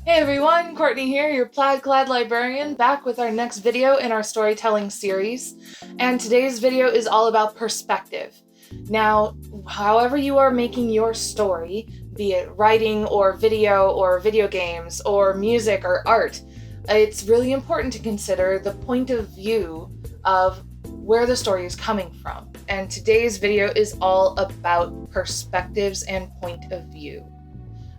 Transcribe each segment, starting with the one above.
Hey everyone, Courtney here, your plaid-clad librarian, back with our next video in our storytelling series. And today's video is all about perspective. Now, however you are making your story, be it writing or video games or music or art, it's really important to consider the point of view of where the story is coming from. And today's video is all about perspectives and point of view.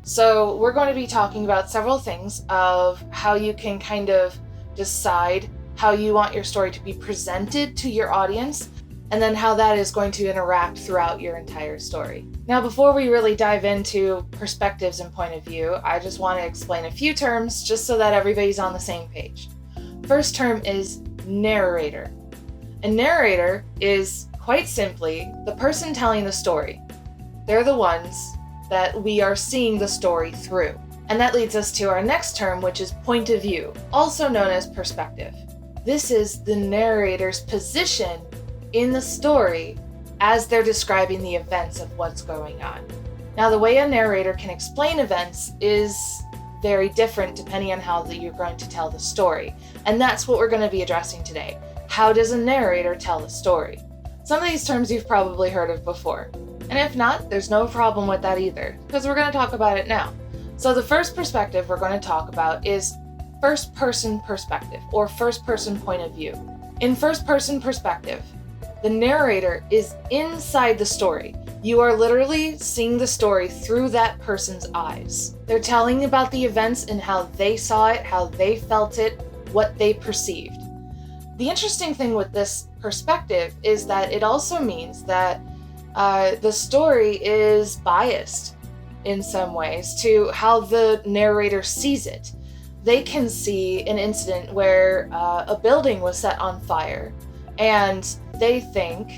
So we're going to be talking about several things of how you can kind of decide how you want your story to be presented to your audience, and then how that is going to interact throughout your entire story. Now, before we really dive into perspectives and point of view, I just want to explain a few terms just so that everybody's on the same page. First term is narrator. A narrator is quite simply the person telling the story. They're the ones that we are seeing the story through. And that leads us to our next term, which is point of view, also known as perspective. This is the narrator's position in the story as they're describing the events of what's going on. Now, the way a narrator can explain events is very different depending on how you're going to tell the story. And that's what we're going to be addressing today. How does a narrator tell the story? Some of these terms you've probably heard of before. And if not, there's no problem with that either, because we're going to talk about it now. So the first perspective we're going to talk about is first-person perspective, or first-person point of view. In first-person perspective, the narrator is inside the story. You are literally seeing the story through that person's eyes. They're telling about the events and how they saw it, how they felt it, what they perceived. The interesting thing with this perspective is that it also means that the story is biased in some ways to how the narrator sees it. They can see an incident where a building was set on fire, and they think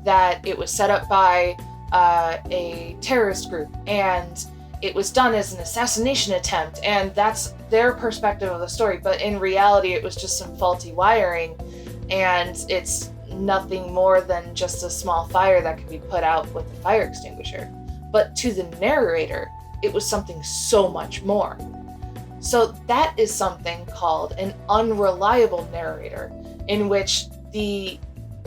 that it was set up by a terrorist group, and it was done as an assassination attempt, and that's their perspective of the story. But in reality, it was just some faulty wiring, and it's nothing more than just a small fire that can be put out with a fire extinguisher. But to the narrator, it was something so much more. So that is something called an unreliable narrator, in which the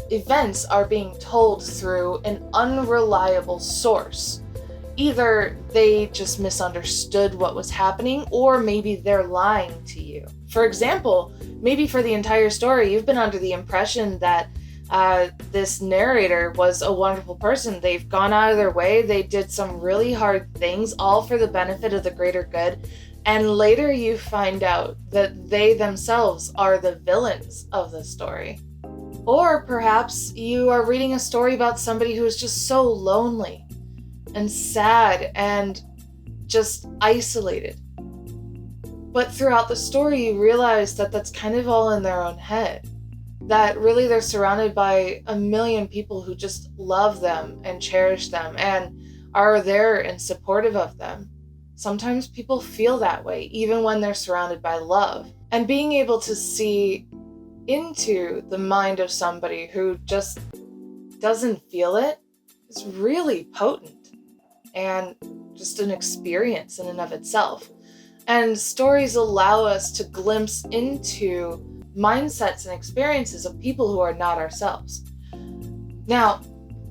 events are being told through an unreliable source. Either they just misunderstood what was happening, or maybe they're lying to you. For example, maybe for the entire story, you've been under the impression that this narrator was a wonderful person. They've gone out of their way. They did some really hard things, all for the benefit of the greater good. And later you find out that they themselves are the villains of the story. Or perhaps you are reading a story about somebody who is just so lonely and sad and just isolated. But throughout the story, you realize that that's kind of all in their own head. That really they're surrounded by a million people who just love them and cherish them and are there and supportive of them. Sometimes people feel that way, even when they're surrounded by love. And being able to see into the mind of somebody who just doesn't feel it is really potent and just an experience in and of itself. And stories allow us to glimpse into mindsets and experiences of people who are not ourselves. Now,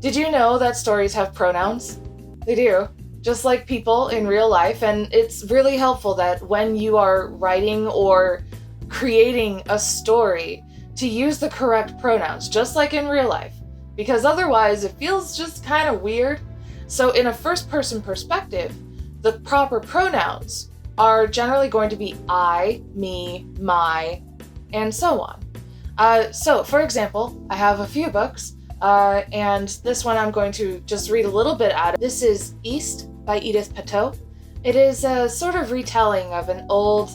did you know that stories have pronouns? They do, just like people in real life, and it's really helpful that when you are writing or creating a story to use the correct pronouns, just like in real life, because otherwise it feels just kind of weird. So in a first-person perspective, the proper pronouns are generally going to be I, me, my, and so on. So, for example, I have a few books, and this one I'm going to just read a little bit out of. This is East by Edith Pateau. It is a sort of retelling of an old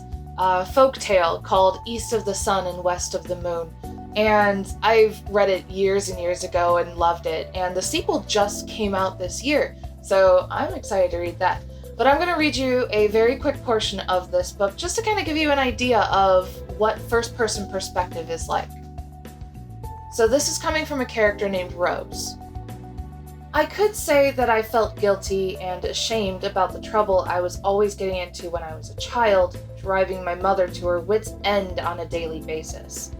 folk tale called East of the Sun and West of the Moon. And I've read it years and years ago and loved it. And the sequel just came out this year, so I'm excited to read that. But I'm going to read you a very quick portion of this book just to kind of give you an idea of what first-person perspective is like. So this is coming from a character named Rose. I could say that I felt guilty and ashamed about the trouble I was always getting into when I was a child, driving my mother to her wits' end on a daily basis.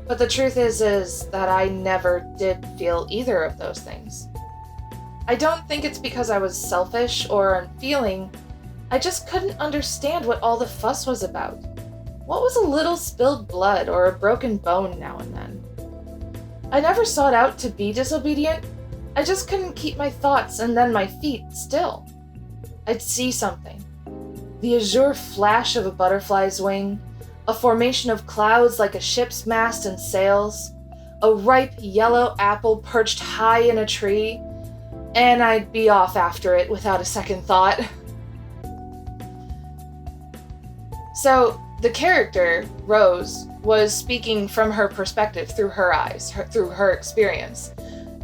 But the truth is that I never did feel either of those things. I don't think it's because I was selfish or unfeeling. I just couldn't understand what all the fuss was about. What was a little spilled blood or a broken bone now and then? I never sought out to be disobedient. I just couldn't keep my thoughts and then my feet still. I'd see something. The azure flash of a butterfly's wing, a formation of clouds like a ship's mast and sails, a ripe yellow apple perched high in a tree, and I'd be off after it without a second thought. So, the character, Rose, was speaking from her perspective, through her eyes, through her experience.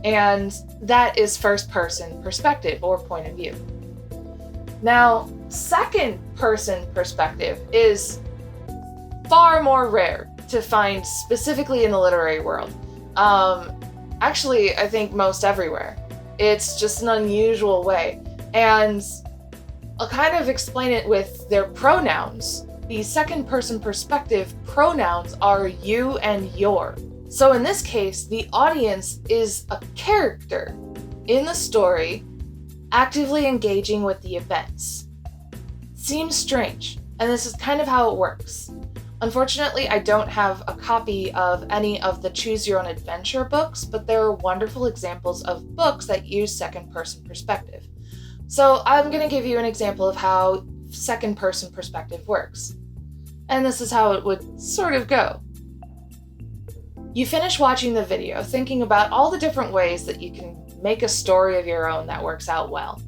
And that is first-person perspective, or point of view. Now, second-person perspective is far more rare to find specifically in the literary world. Actually, I think most everywhere. It's just an unusual way. And I'll kind of explain it with their pronouns. The second-person perspective pronouns are you and your. So in this case, the audience is a character in the story actively engaging with the events. Seems strange, and this is kind of how it works. Unfortunately, I don't have a copy of any of the Choose Your Own Adventure books, but there are wonderful examples of books that use second-person perspective. So I'm going to give you an example of how second-person perspective works. And this is how it would sort of go. You finish watching the video, thinking about all the different ways that you can make a story of your own that works out well.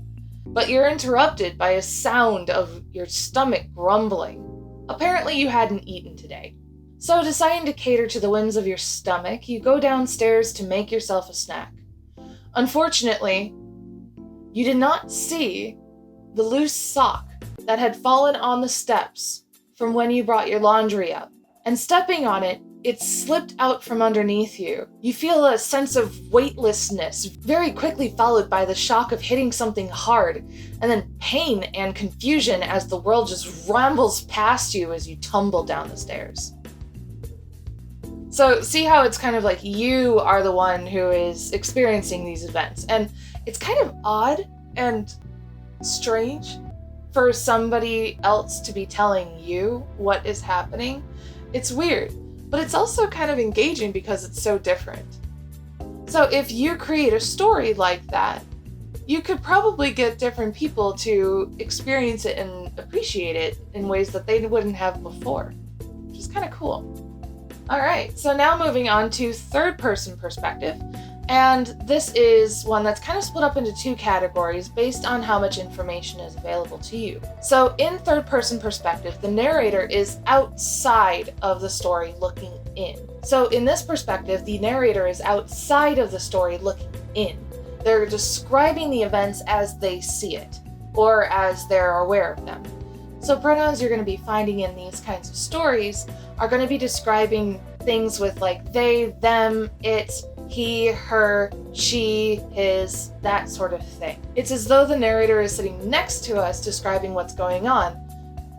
But you're interrupted by a sound of your stomach grumbling. Apparently you hadn't eaten today. So deciding to cater to the whims of your stomach, you go downstairs to make yourself a snack. Unfortunately, you did not see the loose sock that had fallen on the steps from when you brought your laundry up. And stepping on it, it slipped out from underneath you. You feel a sense of weightlessness, very quickly followed by the shock of hitting something hard, and then pain and confusion as the world just rambles past you as you tumble down the stairs. So see how it's kind of like you are the one who is experiencing these events. And it's kind of odd and strange for somebody else to be telling you what is happening. It's weird. But it's also kind of engaging because it's so different. So if you create a story like that, you could probably get different people to experience it and appreciate it in ways that they wouldn't have before, which is kind of cool. All right, so now moving on to third-person perspective. And this is one that's kind of split up into two categories based on how much information is available to you. So in third-person perspective, the narrator is outside of the story looking in. So in this perspective, the narrator is outside of the story looking in. They're describing the events as they see it, or as they're aware of them. So pronouns you're going to be finding in these kinds of stories are going to be describing things with like they, them, it, he, her, she, his, that sort of thing. It's as though the narrator is sitting next to us describing what's going on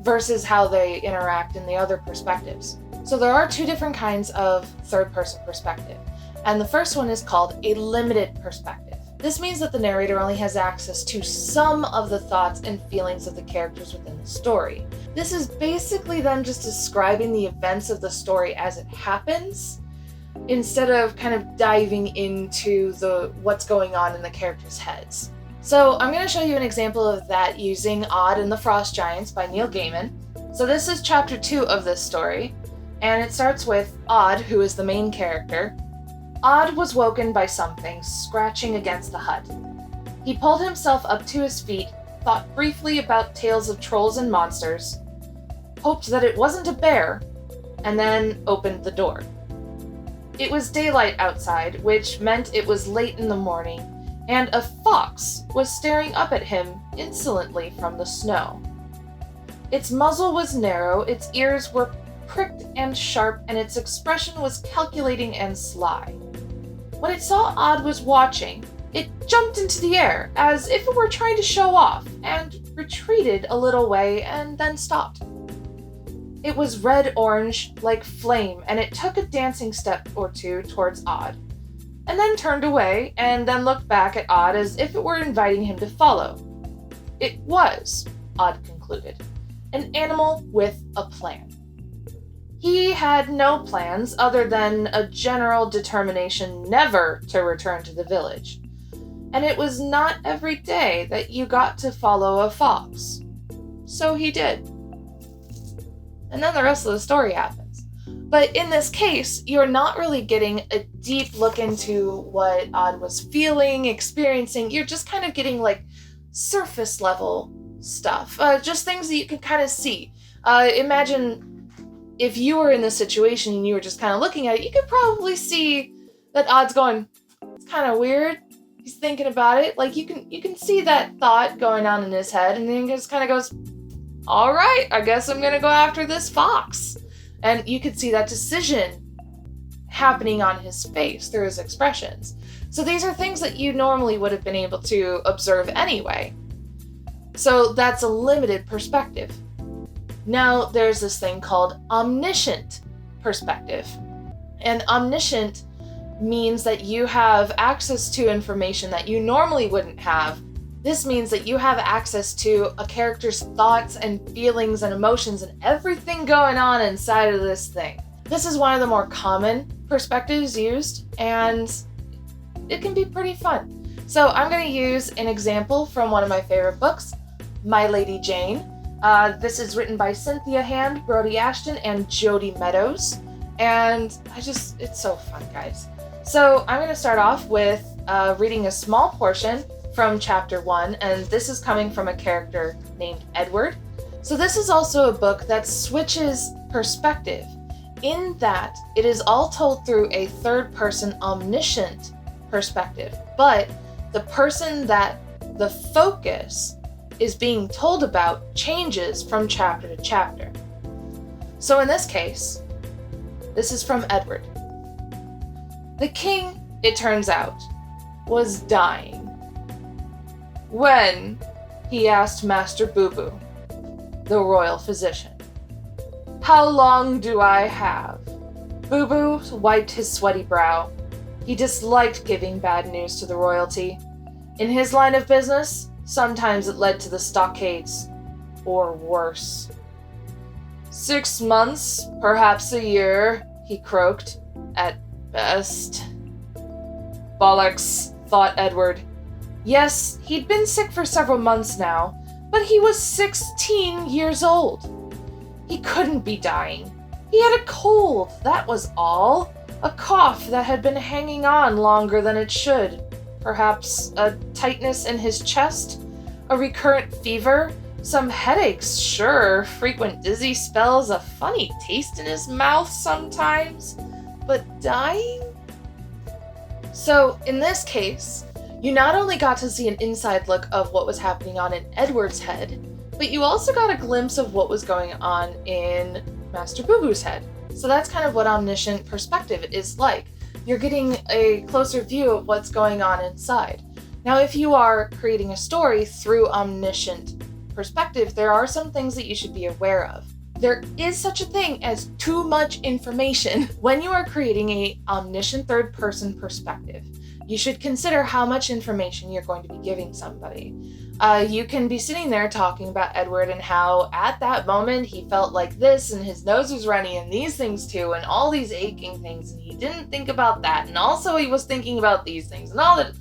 versus how they interact in the other perspectives. So there are two different kinds of third-person perspective, and the first one is called a limited perspective. This means that the narrator only has access to some of the thoughts and feelings of the characters within the story. This is basically them just describing the events of the story as it happens, instead of kind of diving into what's going on in the characters' heads. So I'm going to show you an example of that using Odd and the Frost Giants by Neil Gaiman. So this is chapter 2 of this story, and it starts with Odd, who is the main character. Odd was woken by something scratching against the hut. He pulled himself up to his feet, thought briefly about tales of trolls and monsters, hoped that it wasn't a bear, and then opened the door. It was daylight outside, which meant it was late in the morning, and a fox was staring up at him insolently from the snow. Its muzzle was narrow, its ears were pricked and sharp, and its expression was calculating and sly. When it saw Odd was watching, It jumped into the air as if it were trying to show off and retreated a little way and then stopped. It was red-orange like flame, and it took a dancing step or two towards Odd, and then turned away and then looked back at Odd as if it were inviting him to follow. It was, Odd concluded, an animal with a plan. He had no plans other than a general determination never to return to the village. And it was not every day that you got to follow a fox. So he did. And then the rest of the story happens. But in this case, you're not really getting a deep look into what Odd was feeling, experiencing. You're just kind of getting like surface level stuff. Just things that you can kind of see. Imagine if you were in this situation and you were just kind of looking at it, you could probably see that Odd's going, it's kind of weird. He's thinking about it. Like you can see that thought going on in his head, and then he just kind of goes, all right, I guess I'm gonna go after this fox. And you could see that decision happening on his face through his expressions. So these are things that you normally would have been able to observe anyway. So that's a limited perspective. Now there's this thing called omniscient perspective. And omniscient means that you have access to information that you normally wouldn't have. This means that you have access to a character's thoughts and feelings and emotions and everything going on inside of this thing. This is one of the more common perspectives used, and it can be pretty fun. So I'm going to use an example from one of my favorite books, My Lady Jane. This is written by Cynthia Hand, Brody Ashton, and Jody Meadows. And it's so fun, guys. So I'm going to start off with reading a small portion from chapter 1, and this is coming from a character named Edward. So this is also a book that switches perspective in that it is all told through a third-person omniscient perspective, but the person that the focus is being told about changes from chapter to chapter. So in this case, this is from Edward. The king, it turns out, was dying. When, he asked Master Boo Boo, the royal physician. How long do I have? Boo Boo wiped his sweaty brow. He disliked giving bad news to the royalty. In his line of business, sometimes it led to the stockades, or worse. 6 months, perhaps a year, he croaked, at best. Bollocks, thought Edward. Yes, he'd been sick for several months now, but he was 16 years old. He couldn't be dying. He had a cold, that was all. A cough that had been hanging on longer than it should. Perhaps a tightness in his chest? A recurrent fever? Some headaches, sure. Frequent dizzy spells, a funny taste in his mouth sometimes. But dying? So, in this case, you not only got to see an inside look of what was happening on in Edward's head, but you also got a glimpse of what was going on in Master Boo Boo's head. So that's kind of what omniscient perspective is like. You're getting a closer view of what's going on inside. Now, if you are creating a story through omniscient perspective, there are some things that you should be aware of. There is such a thing as too much information. When you are creating an omniscient third-person perspective, you should consider how much information you're going to be giving somebody. You can be sitting there talking about Edward and how at that moment he felt like this and his nose was runny and these things too and all these aching things and he didn't think about that and also he was thinking about these things and all that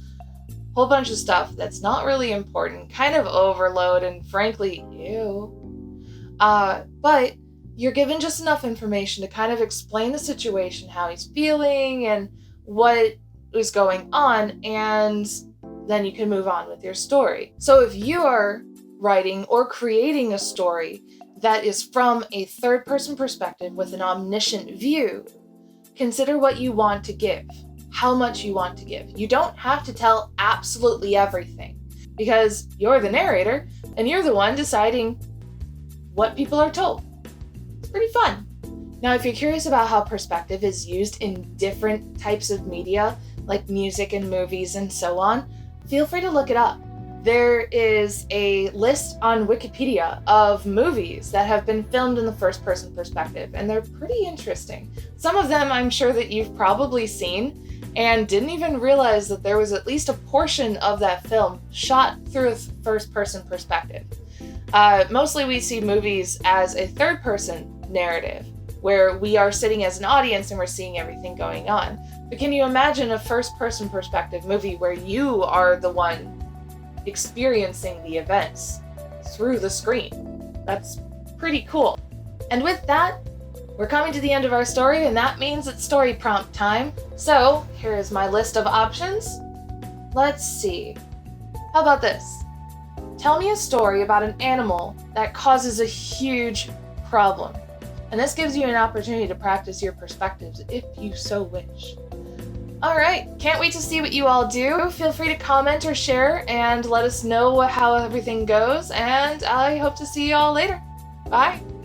whole bunch of stuff that's not really important, kind of overload and frankly, ew. But you're given just enough information to kind of explain the situation, how he's feeling and what is going on, and then you can move on with your story. So if you are writing or creating a story that is from a third-person perspective with an omniscient view, consider what you want to give, how much you want to give. You don't have to tell absolutely everything because you're the narrator and you're the one deciding what people are told. It's pretty fun. Now, if you're curious about how perspective is used in different types of media, like music and movies and so on, feel free to look it up. There is a list on Wikipedia of movies that have been filmed in the first-person perspective, and they're pretty interesting. Some of them I'm sure that you've probably seen and didn't even realize that there was at least a portion of that film shot through a first-person perspective. Mostly we see movies as a third-person narrative, where we are sitting as an audience and we're seeing everything going on. But can you imagine a first-person perspective movie where you are the one experiencing the events through the screen? That's pretty cool. And with that, we're coming to the end of our story, and that means it's story prompt time. So here is my list of options. Let's see. How about this? Tell me a story about an animal that causes a huge problem. And this gives you an opportunity to practice your perspectives if you so wish. Alright, can't wait to see what you all do. Feel free to comment or share and let us know how everything goes, and I hope to see you all later. Bye!